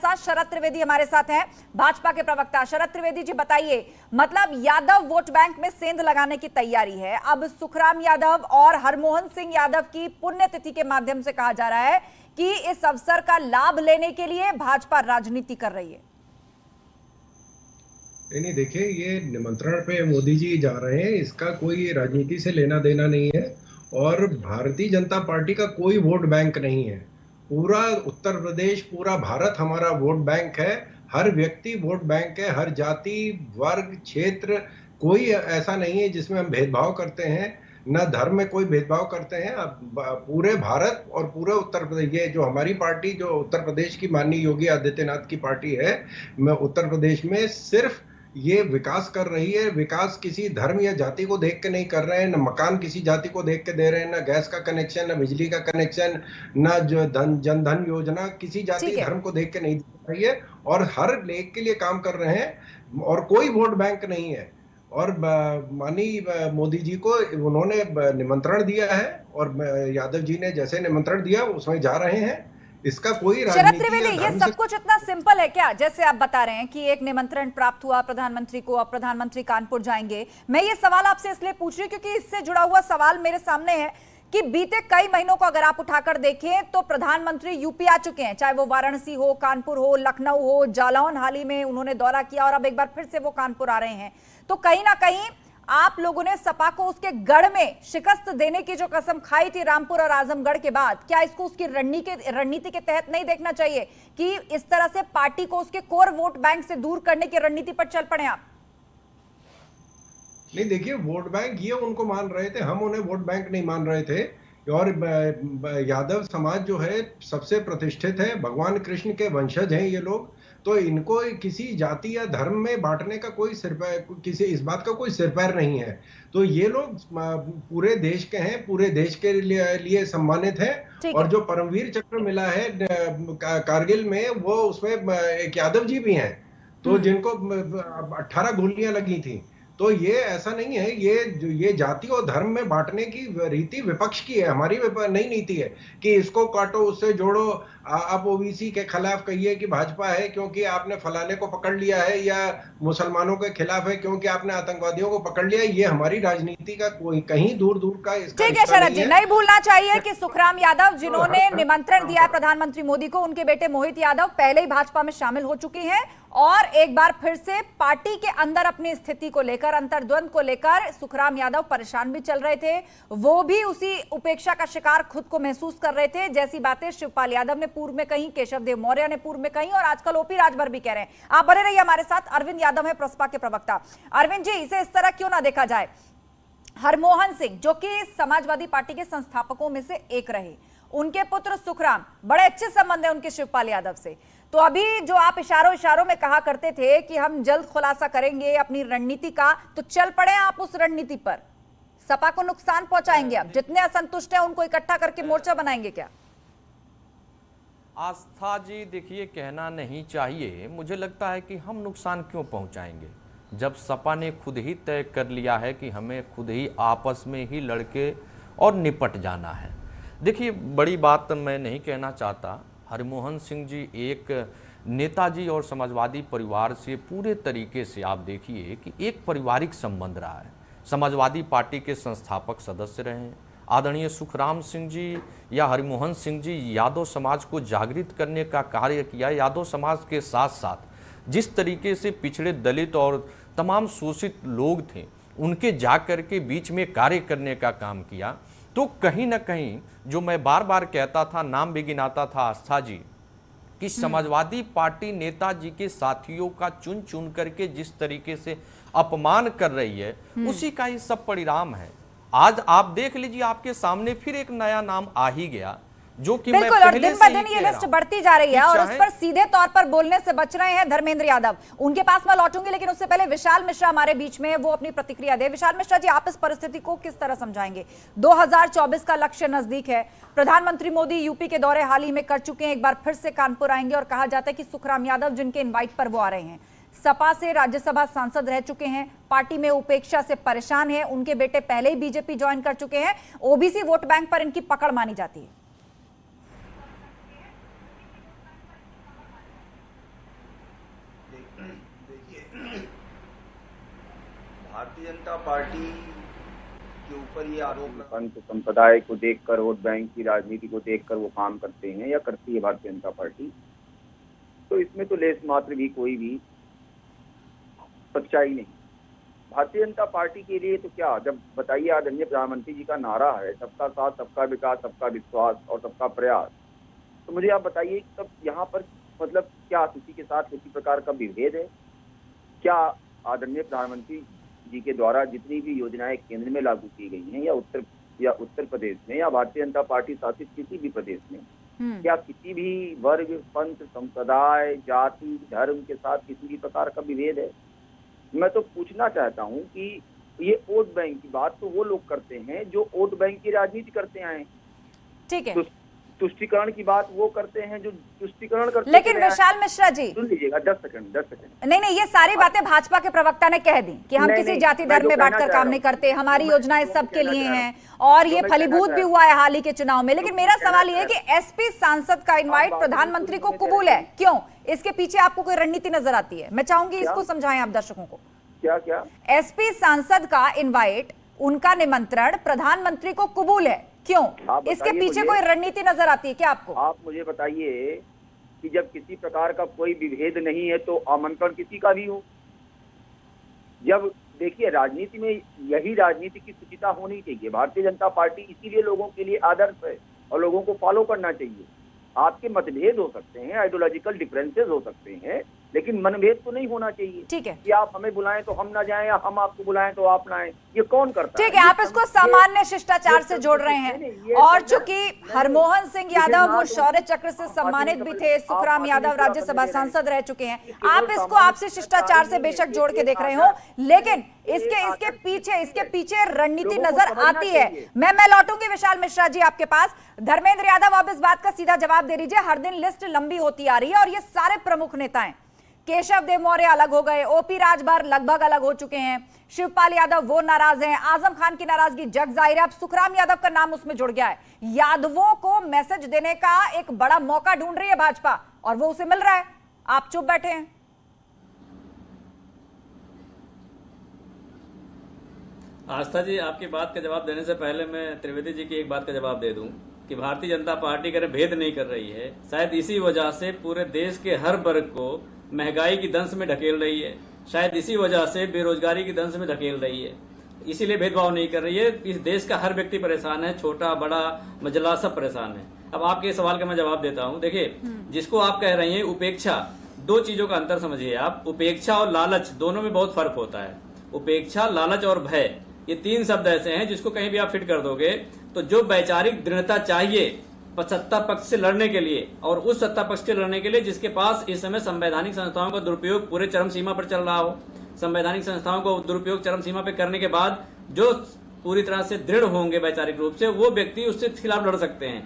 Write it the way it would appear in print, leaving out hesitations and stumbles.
साथ शरद त्रिवेदी हमारे साथ हैं, भाजपा के प्रवक्ता। शरद त्रिवेदी जी बताइए, मतलब यादव वोट बैंक में सेंध लगाने की तैयारी है। अब सुखराम यादव और हरमोहन सिंह यादव की पुण्यतिथि के माध्यम से कहा जा रहा है कि इस अवसर का लाभ लेने के लिए भाजपा राजनीति कर रही है। नहीं, देखिए, ये निमंत्रण पे मोदी जी जा रहे हैं, इसका कोई राजनीति से लेना देना नहीं है। और भारतीय जनता पार्टी का कोई वोट बैंक नहीं है। पूरा उत्तर प्रदेश, पूरा भारत हमारा वोट बैंक है। हर व्यक्ति वोट बैंक है। हर जाति, वर्ग, क्षेत्र, कोई ऐसा नहीं है जिसमें हम भेदभाव करते हैं। न धर्म में कोई भेदभाव करते हैं। अब पूरे भारत और पूरे उत्तर प्रदेश, ये जो हमारी पार्टी, जो उत्तर प्रदेश की माननीय योगी आदित्यनाथ की पार्टी है, उत्तर प्रदेश में सिर्फ ये विकास कर रही है। विकास किसी धर्म या जाति को देख के नहीं कर रहे हैं। न मकान किसी जाति को देख के दे रहे हैं, न गैस का कनेक्शन, न बिजली का कनेक्शन, न जो जनधन योजना किसी जाति धर्म को देख के नहीं दे रही है। और हर एक के लिए काम कर रहे हैं और कोई वोट बैंक नहीं है। और माननीय मोदी जी को उन्होंने निमंत्रण दिया है और यादव जी ने जैसे निमंत्रण दिया उसमें जा रहे हैं। इसका कोई शरद त्रिवेदी, ये सब कुछ इतना सिंपल है क्या? जैसे आप बता रहे हैं कि एक निमंत्रण प्राप्त हुआ प्रधानमंत्री को, अब प्रधानमंत्री कानपुर जाएंगे। मैं ये सवाल आपसे इसलिए पूछ रही हूँ क्योंकि इससे जुड़ा हुआ सवाल मेरे सामने है कि बीते कई महीनों को अगर आप उठाकर देखें तो प्रधानमंत्री यूपी आ चुके हैं, चाहे वो वाराणसी हो, कानपुर हो, लखनऊ हो, जालौन हाल ही में उन्होंने दौरा किया और अब एक बार फिर से वो कानपुर आ रहे हैं। तो कहीं ना कहीं आप लोगों ने सपा को उसके गढ़ में शिकस्त देने की जो कसम खाई थी रामपुर और आजमगढ़ के बाद, क्या इसको उसकी रणनीति के तहत नहीं देखना चाहिए कि इस तरह से पार्टी को उसके कोर वोट बैंक से दूर करने की रणनीति पर चल पड़े आप? नहीं, देखिए, वोट बैंक ये उनको मान रहे थे, हम उन्हें वोट बैंक नहीं मान रहे थे। और यादव समाज जो है सबसे प्रतिष्ठित है, भगवान कृष्ण के वंशज हैं ये लोग। तो इनको किसी जाति या धर्म में बांटने का कोई किसी इस बात का कोई सिर पैर नहीं है। तो ये लोग पूरे देश के हैं, पूरे देश के लिए सम्मानित हैं। और जो परमवीर चक्र मिला है कारगिल में, वो उसमें एक यादव जी भी हैं, तो जिनको 18 गोलियां लगी थी। तो ये ऐसा नहीं है, ये जाति और धर्म में बांटने की रीति विपक्ष की है, हमारी नई नीति है कि इसको काटो उससे जोड़ो। आप ओबीसी के खिलाफ कहिए कि भाजपा है क्योंकि आपने फलाने को पकड़ लिया है, या मुसलमानों के खिलाफ है क्योंकि आपने आतंकवादियों को पकड़ लिया है। ये हमारी राजनीति का कोई कहीं दूर दूर का इसका ठीक है शरद जी, नहीं भूलना चाहिए कि सुखराम यादव जिन्होंने निमंत्रण दिया प्रधानमंत्री मोदी को, उनके बेटे मोहित यादव पहले ही भाजपा में शामिल हो चुके हैं और एक बार फिर से पार्टी के अंदर अपनी स्थिति को लेकर, अंतर्द्वंद को लेकर सुखराम यादव परेशान भी चल रहे थे। वो भी उसी उपेक्षा का शिकार खुद को महसूस कर रहे थे, जैसी बातें शिवपाल यादव ने पूर्व में कही, केशव देव मौर्य ने पूर्व में कही और आजकल ओपी राजभर भी कह रहे हैं। आप बने रहिए हमारे साथ। अरविंद यादव है प्रसपा के प्रवक्ता। अरविंद जी, इसे इस तरह क्यों ना देखा जाए, हरमोहन सिंह जो कि समाजवादी पार्टी के संस्थापकों में से एक रहे, उनके पुत्र सुखराम, बड़े अच्छे संबंध है उनके शिवपाल यादव से। तो अभी जो आप इशारों में कहा करते थे कि हम जल्द खुलासा करेंगे अपनी रणनीति का, तो चल पड़े आप उस रणनीति पर? सपा को नुकसान पहुंचाएंगे? अब जितने असंतुष्ट हैं उनको इकट्ठा करके मोर्चा बनाएंगे क्या? आस्था जी, देखिए, कहना नहीं चाहिए, मुझे लगता है कि हम नुकसान क्यों पहुंचाएंगे जब सपा ने खुद ही तय कर लिया है कि हमें खुद ही आपस में ही लड़के और निपट जाना है। देखिए, बड़ी बात मैं नहीं कहना चाहता, हरमोहन सिंह जी एक नेताजी और समाजवादी परिवार से पूरे तरीके से आप देखिए कि एक पारिवारिक संबंध रहा है। समाजवादी पार्टी के संस्थापक सदस्य रहे हैं। आदरणीय सुखराम सिंह जी या हरमोहन सिंह जी यादव समाज को जागृत करने का कार्य किया। यादव समाज के साथ साथ जिस तरीके से पिछड़े दलित और तमाम शोषित लोग थे, उनके जाकर के बीच में कार्य करने का काम किया। तो कहीं ना कहीं जो मैं बार बार कहता था, नाम भी गिनाता था आस्था जी, कि समाजवादी पार्टी नेताजी के साथियों का चुन चुन करके जिस तरीके से अपमान कर रही है, उसी का ही सब परिणाम है। आज आप देख लीजिए, आपके सामने फिर एक नया नाम आ ही गया, जो कि बिल्कुल, और दिन ब दिन ये लिस्ट बढ़ती जा रही है और उस पर सीधे तौर पर बोलने से बच रहे हैं धर्मेंद्र यादव। उनके पास मैं लौटूंगी, लेकिन उससे पहले विशाल मिश्रा हमारे बीच में, वो अपनी प्रतिक्रिया दे। विशाल मिश्रा जी, आप इस परिस्थिति को किस तरह समझाएंगे? 2024 का लक्ष्य नजदीक है, प्रधानमंत्री मोदी यूपी के दौरे हाल ही में कर चुके हैं, एक बार फिर से कानपुर आएंगे और कहा जाता है कि सुखराम यादव जिनके इन्वाइट पर वो आ रहे हैं, सपा से राज्यसभा सांसद रह चुके हैं, पार्टी में उपेक्षा से परेशान है, उनके बेटे पहले ही बीजेपी ज्वाइन कर चुके हैं, ओबीसी वोट बैंक पर इनकी पकड़ मानी जाती है। देखिए, भारतीय जनता पार्टी के ऊपर ये आरोप पंथ संप्रदाय को देखकर, वोट बैंक की राजनीति को देखकर वो काम करते हैं या करती है भारतीय जनता पार्टी, तो इसमें तो लेस मात्र भी कोई भी सच्चाई नहीं। भारतीय जनता पार्टी के लिए तो क्या, जब बताइए आदरणीय प्रधानमंत्री जी का नारा है सबका साथ, सबका विकास, सबका विश्वास और सबका प्रयास, तो मुझे आप बताइए तब यहाँ पर मतलब क्या किसी के साथ किसी प्रकार का विभेद है? क्या आदरणीय प्रधानमंत्री जी के द्वारा जितनी भी योजनाएं केंद्र में लागू की गई हैं या उत्तर प्रदेश में या भारतीय जनता पार्टी शासित किसी भी प्रदेश में, क्या किसी भी वर्ग, पंथ, संप्रदाय, जाति, धर्म के साथ किसी भी प्रकार का विभेद है? मैं तो पूछना चाहता हूं कि ये वोट बैंक की बात तो वो लोग करते हैं जो वोट बैंक की राजनीति करते आए, ठीक है, तुष्टीकरण की बात वो करते हैं जो तुष्टीकरण करते। लेकिन विशाल मिश्रा जी सुन लीजिएगा 10 सेकंड। नहीं, ये सारी बातें भाजपा के प्रवक्ता ने कह दी कि हम किसी जाति धर्म में बांटकर काम नहीं करते, हमारी योजनाएं सबके लिए हैं और ये फलीभूत भी हुआ है हाल ही के चुनाव में। लेकिन मेरा सवाल ये है कि एसपी सांसद का इनवाइट प्रधानमंत्री को कबूल है, क्यों? इसके पीछे आपको कोई रणनीति नजर आती है? मैं चाहूंगी इसको समझाएं आप दर्शकों को। क्या एसपी सांसद का इनवाइट, उनका निमंत्रण प्रधानमंत्री को कबूल है, क्यों? इसके पीछे कोई रणनीति नजर आती है क्या आपको? आप मुझे बताइए कि जब किसी प्रकार का कोई विभेद नहीं है तो आमंत्रण किसी का भी हो। जब देखिए राजनीति में यही राजनीति की शुचिता होनी चाहिए। भारतीय जनता पार्टी इसीलिए लोगों के लिए आदर्श है और लोगों को फॉलो करना चाहिए। आपके मतभेद हो सकते हैं, आइडियोलॉजिकल डिफरेंसेस हो सकते हैं, लेकिन मनभेद तो नहीं होना चाहिए। ठीक है कि आप हमें बुलाएं तो हम ना जाएं या हम आपको बुलाएं तो आप ना आए, ये कौन करता है? ठीक है, आप इसको सामान्य शिष्टाचार से जोड़ रहे हैं। और चूंकि हरमोहन सिंह यादव वो शौर्य चक्र से सम्मानित भी थे, सुखराम यादव राज्यसभा सांसद रह चुके हैं, आप इसको आपसे शिष्टाचार से बेशक जोड़ के देख रहे हो, लेकिन इसके पीछे रणनीति नजर आती है। मैं लौटूंगी विशाल मिश्रा जी आपके पास। धर्मेंद्र यादव, आप इस बात का सीधा जवाब दे दीजिए। हर दिन लिस्ट लंबी होती आ रही है और ये सारे प्रमुख नेता हैं। केशव देव मौर्य अलग हो गए, ओपी राजभर लगभग अलग हो चुके हैं, शिवपाल यादव वो नाराज हैं, आजम खान की नाराजगी जग जाहिर है, अब सुखराम यादव का नाम उसमें जुड़ गया है। यादवों को मैसेज देने का एक बड़ा मौका ढूंढ रही है भाजपा और वो उसे मिल रहा है। आप चुप बैठे हैं। आस्था जी, आपकी बात का जवाब देने से पहले मैं त्रिवेदी जी की एक बात का जवाब दे दूं कि भारतीय जनता पार्टी अगर भेद नहीं कर रही है, शायद इसी वजह से पूरे देश के हर वर्ग को महंगाई की दंश में ढकेल रही है, शायद इसी वजह से बेरोजगारी की दंश में ढकेल रही है, इसीलिए भेदभाव नहीं कर रही है। इस देश का हर व्यक्ति परेशान है, छोटा बड़ा मजला सब परेशान है। अब आपके सवाल का मैं जवाब देता हूं। देखिए, जिसको आप कह रही हैं उपेक्षा, दो चीजों का अंतर समझिए आप। उपेक्षा और लालच दोनों में बहुत फर्क होता है। उपेक्षा, लालच और भय, ये तीन शब्द ऐसे हैं जिसको कहीं भी आप फिट कर दोगे तो जो वैचारिक दृढ़ता चाहिए सत्ता पक्ष से लड़ने के लिए, और उस सत्ता पक्ष से लड़ने के लिए जिसके पास इस समय संवैधानिक संस्थाओं का दुरुपयोग पूरे चरम सीमा पर चल रहा हो, संवैधानिक संस्थाओं को दुरुपयोग चरम सीमा पर करने के बाद जो पूरी तरह से दृढ़ होंगे वैचारिक रूप से, वो व्यक्ति उससे खिलाफ लड़ सकते हैं।